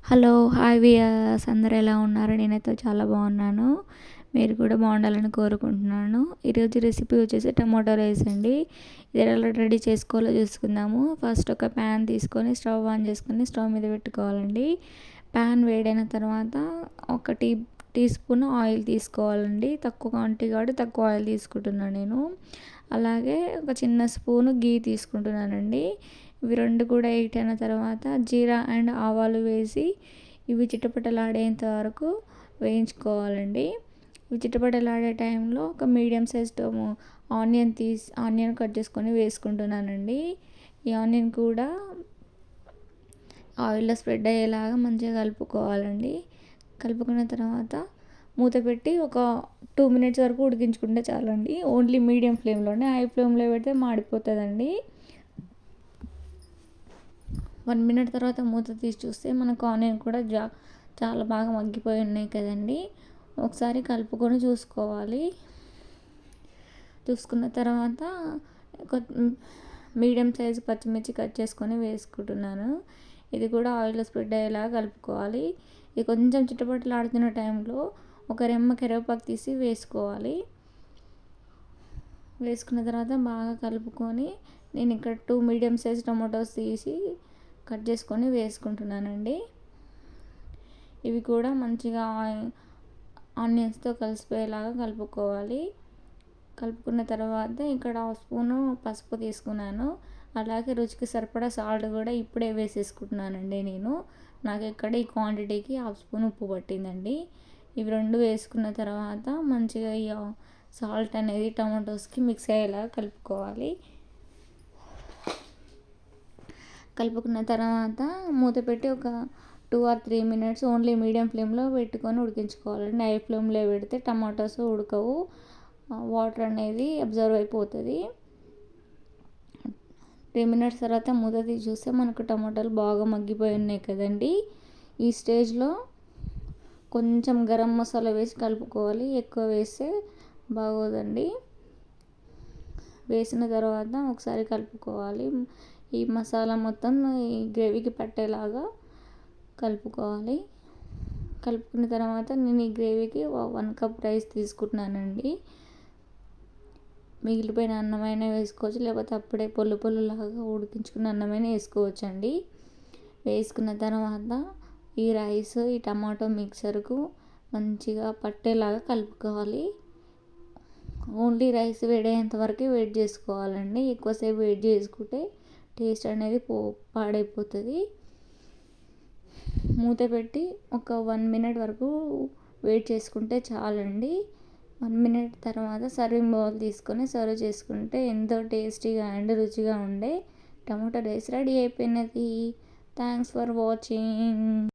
Hello! Hi viewers అందరూ ఎలా ఉన్నారు? నేనైతే చాలా బాగున్నాను. మీరు కూడా బాగుండాలని కోరుకుంటున్నాను. ఈరోజు రెసిపీ వచ్చేసి టమాటో రైస్ అండి. ఇది ఎలా రెడీ చేసుకోవాలో చూసుకుందాము. ఫస్ట్ ఒక ప్యాన్ తీసుకొని స్టవ్ ఆన్ చేసుకొని స్టవ్ మీద పెట్టుకోవాలండి. ప్యాన్ వేడైన తర్వాత ఒక టీ స్పూన్ ఆయిల్ తీసుకోవాలండి. తక్కువ క్వాంటిటీ కాబట్టి తక్కువ ఆయిల్ తీసుకుంటున్నాను నేను. అలాగే ఒక చిన్న స్పూను గీ తీసుకుంటున్నానండి. ఇవి రెండు కూడా హీట్ అయిన తర్వాత జీరా అండ్ ఆవాలు వేసి ఇవి చిటపటలాడేంత వరకు వేయించుకోవాలండి. ఇవి చిటపటలాడే టైంలో ఒక మీడియం సైజ్ ఆనియన్ కట్ చేసుకొని వేసుకుంటున్నానండి. ఈ ఆనియన్ కూడా ఆయిల్లో స్ప్రెడ్ అయ్యేలాగా మంచిగా కలుపుకోవాలండి. కలుపుకున్న తర్వాత మూత పెట్టి ఒక 2 మినిట్స్ వరకు ఉడికించుకుంటే చాలండి. ఓన్లీ మీడియం ఫ్లేమ్లోనే, హై ఫ్లేమ్లో పెడితే మాడిపోతుందండి. 1 మినిట్ తర్వాత మూత తీసి చూస్తే మనకు ఆనియన్ కూడా చాలా బాగా మగ్గిపోయి ఉన్నాయి కదండి. ఒకసారి కలుపుకొని చూసుకోవాలి. చూసుకున్న తర్వాత మీడియం సైజు పచ్చిమిర్చి కట్ చేసుకొని వేసుకుంటున్నాను. ఇది కూడా ఆయిల్లో స్ప్రెడ్ అయ్యేలాగా కలుపుకోవాలి. ఇది కొంచెం చిటపటలాడుతున్న టైంలో ఒక రెమ్మ కరివేపాకు తీసి వేసుకోవాలి. వేసుకున్న తర్వాత బాగా కలుపుకొని నేను ఇక్కడ 2 మీడియం సైజ్ టమాటోస్ తీసి కట్ చేసుకొని వేసుకుంటున్నానండి. ఇవి కూడా మంచిగా ఆనియన్స్తో కలిసిపోయేలాగా కలుపుకోవాలి. కలుపుకున్న తర్వాత ఇక్కడ 1 స్పూను పసుపు తీసుకున్నాను. అలాగే రుచికి సరిపడా సాల్ట్ కూడా ఇప్పుడే వేసేసుకుంటున్నానండి నేను. నాకు ఇక్కడ ఈ క్వాంటిటీకి 1/2 స్పూన్ ఉప్పు పట్టిందండి. ఇవి రెండు వేసుకున్న తర్వాత మంచిగా ఈ సాల్ట్ అనేది టమాటోస్కి మిక్స్ అయ్యేలాగా కలుపుకోవాలి. కలుపుకున్న తర్వాత మూత పెట్టి ఒక 2 or 3 మినిట్స్ ఓన్లీ మీడియం ఫ్లేమ్లో పెట్టుకొని ఉడికించుకోవాలండి. హై ఫ్లేమ్లో పెడితే టమాటోస్ ఉడకవు, వాటర్ అనేది అబ్జర్వ్ అయిపోతుంది. 3 మినిట్స్ తర్వాత మూత తీసి చూస్తే మనకు టమాటాలు బాగా మగ్గిపోయి ఉన్నాయి కదండి. ఈ స్టేజ్లో కొంచెం గరం మసాలా వేసి కలుపుకోవాలి. ఎక్కువ వేస్తే బాగోదండి. వేసిన తర్వాత ఒకసారి కలుపుకోవాలి. ఈ మసాలా మొత్తం ఈ గ్రేవీకి పట్టేలాగా కలుపుకోవాలి. కలుపుకున్న తర్వాత నేను ఈ గ్రేవీకి 1 కప్ రైస్ తీసుకుంటున్నానండి. మిగిలిపోయిన అన్నమైనా వేసుకోవచ్చు, లేకపోతే అప్పుడే పొల్లులాగా ఉడికించుకున్న అన్నమైనా వేసుకోవచ్చండి. వేసుకున్న తర్వాత ఈ రైస్ ఈ టమాటో మిక్చర్కు మంచిగా పట్టేలాగా కలుపుకోవాలి. ఓన్లీ రైస్ వేడేంత వరకు వెయిట్ చేసుకోవాలండి. ఎక్కువసేపు వెయిట్ చేసుకుంటే టేస్ట్ అనేది పాడైపోతుంది. మూత పెట్టి ఒక 1 మినిట్ వరకు వెయిట్ చేసుకుంటే చాలండి. 1 మినిట్ తర్వాత సర్వింగ్ బౌల్ తీసుకొని సర్వ్ చేసుకుంటే ఎంతో టేస్టీగా అండ్ రుచిగా ఉండే టమాటో రైస్ రెడీ అయిపోయినది. Thanks for watching.